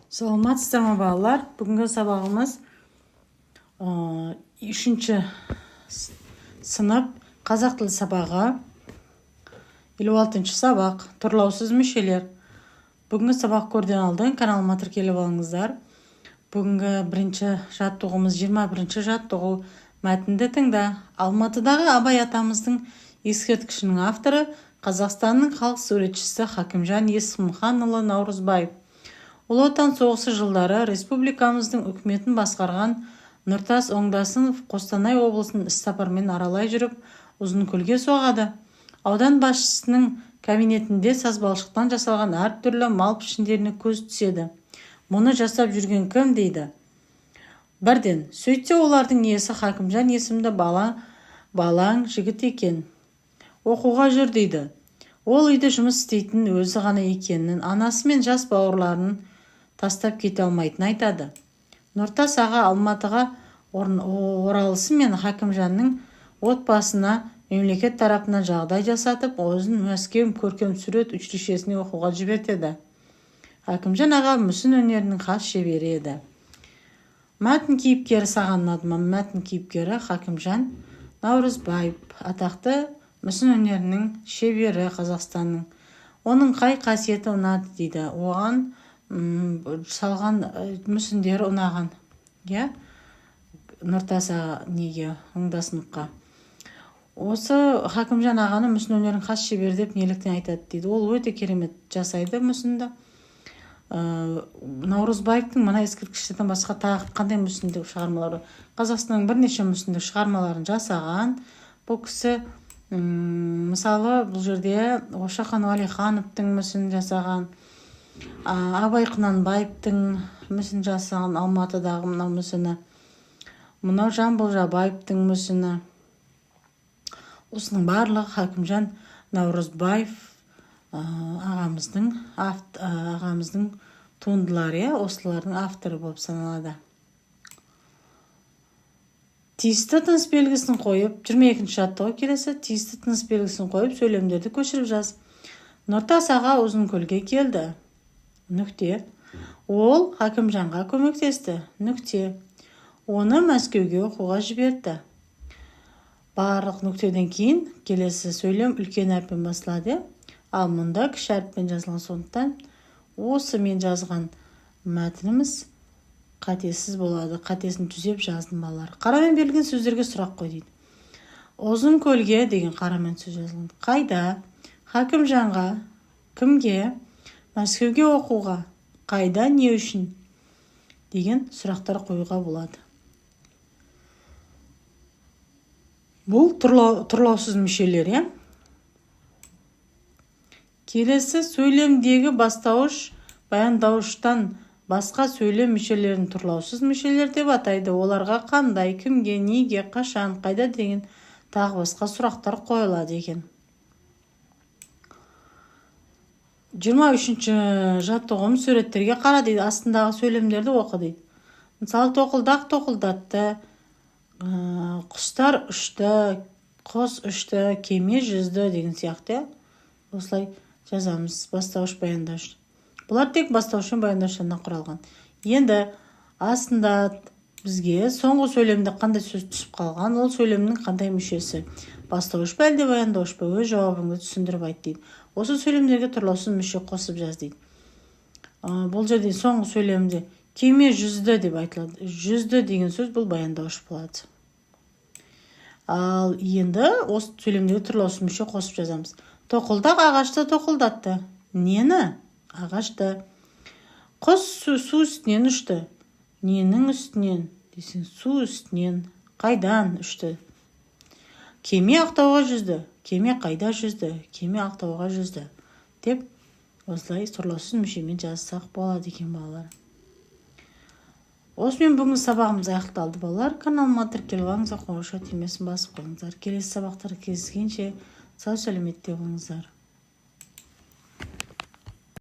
Саламатсыздар ма балалар? Бүгінгі сабағымыз 3-ші сынып қазақ тілі сабағы 56-ші сабақ тұрлаусыз мүшелер. Бүгінгі сабақ көрден алдын каналыма тіркеліп алыңыздар. Бүгінгі бірінші жаттығуымыз 21-ші жаттығу. Мәтінді тыңда. Алматыдағы Абай атамыздың ескерткішінің авторы Қазақстанның халық суретшісі Хакимжан Есімханұлы Наурызбаев. Ұлы Отан соғысы жылдары республикамыздың үкіметін басқарған Нұртас Оңдасынов Қостанай облысын іссапармен аралай жүріп, Ұзынкөлге соғады. Аудан басшысының кабинетінде сазбалшықтан жасалған әртүрлі мал пішіндеріне көз түседі. Мұны жасап жүрген кім дейді? Бірден, сөйтсе олардың иесі Хакимжан есімді балаң жігіт екен. Оқуға жүр дейді. Ол үйде жұмыс істейтін өзі ғана екенін, анасы мен жас бауырларын тастап кете алмайтын айтады. Нұртас аға Алматыға оралысымен Хакимжанның отбасына мемлекет тарапынан жағдай жасатып, өзін Мәскеу көркем сурет училищесіне оқуға жібертеді. Хакимжан аға мүсін өнерінің хас шебері еді. Мәтін кейіпкері саған ұнады ма? Мәтін кейіпкері Хакимжан Наурызбаев, атақты мүсін өнерінің шебері Қазақстанның. Оның қай қасиеті ұнады дейді. Оған салған мүсіндері ұнаған. Нұртас аға неге? Оңдасыновқа. Осы Хакимжан ағаны мүсін өнерінің хас шебері деп неліктен айтады дейді. Ол өте керемет жасайды мүсінді. Наурызбаевтың мына ескерткіштерден басқа тағы қандай мүсіндік шығармалары? Қазақстанның бірнеше мүсіндік шығармаларын жасаған. Бұл кісі мысалы бұл жерде Ошақан Уәлихановтың мүсінін жасаған, Абай Құнанбаевтың мүсінін жасаған, Алматыдағы мынау мүсіні, мынау Жамбыл Жабаевтың мүсіні. Осының барлығы Хакимжан Наурызбаев ағамыздың туындылары, осылардың авторы болып саналады. Тиісті тыныс белгісін қойып, 22-ші жаттығу келесі, тиісті тыныс белгісін қойып, сөйлемдерді көшіріп жаз. Нұртас аға Ұзынкөлге келді. Нүкте. Ол Хакимжанға көмектесті. Нүкте. Оны Мәскеуге оқуға жіберді. Барлық нүктеден кейін келесі сөйлем үлкен әріппен басылады. Ал мұнда кіші әріппен жазылған, сондықтан осы мен жазған мәтініміз қатесіз болады. Қатесін түзеп жаздым балалар. Қарамен берілген сөздерге сұрақ қой дейді. Ұзынкөлге деген қарамен сөз жазылған. Қайда? Хакимжанға. Кімге? Мәскеуге оқуға. Қайда? Не үшін? Деген сұрақтар қоюға болады. Бұл тұрлаусыз мүшелер. Келесі сөйлемдегі бастауыш баяндауыштан басқа сөйлем мүшелерін тұрлаусыз мүшелер деп атайды. Оларға қандай, кімге, неге, қашан, қайда деген тағы басқа сұрақтар қойылады екен. 23-ші жаттығуым суреттерге қара дейді. Астындағы сөйлемдерді оқы дейді. Мысалы, тоқылдақ тоқылдатты, құстар ұшты, құс ұшты, кеме жүзді деген сияқты. Осылай жазамыз. Бастауыш, баяндауыш. Бұлар тек бастауыш пен баяндауыштан құралған. Енді астында бізге соңғы сөйлемде қандай сөз түсіп қалған, ол сөйлемнің қандай мүшесі? Бастауыш па әлде баяндауыш па? Өз жауабыңды түсіндіріп айт дейді. Осы сөйлемдерге тұрлаусыз мүше қосып жаз дейді. Бұл жерде соңғы сөйлемде кеме жүзді деп айтылады. Жүзді деген сөз бұл баяндауыш болады. Ал енді осы сөйлемдегі тұрлаусыз мүше қосып жазамыз. Тоқылдақ ағашты тоқылдатты. Нені? Ағашты. Құс су үстінен ұшты. Ненің үстінен? Десең, су үстінен. Қайдан ұшты? Кеме Ақтауға жүзді. Кеме қайда жүзді? Кеме Ақтауға жүзді. Деп осылай тұрлаусыз мүшемен жазсақ болады екен балалар. Осымен бүгінгі сабағымыз аяқталды балалар. Каналыма тіркеліп алыңыздар, қоңырау түймесін басып қойыңыздар. Келесі сабақтар кездескенше сау сәлеметте болыңыздар.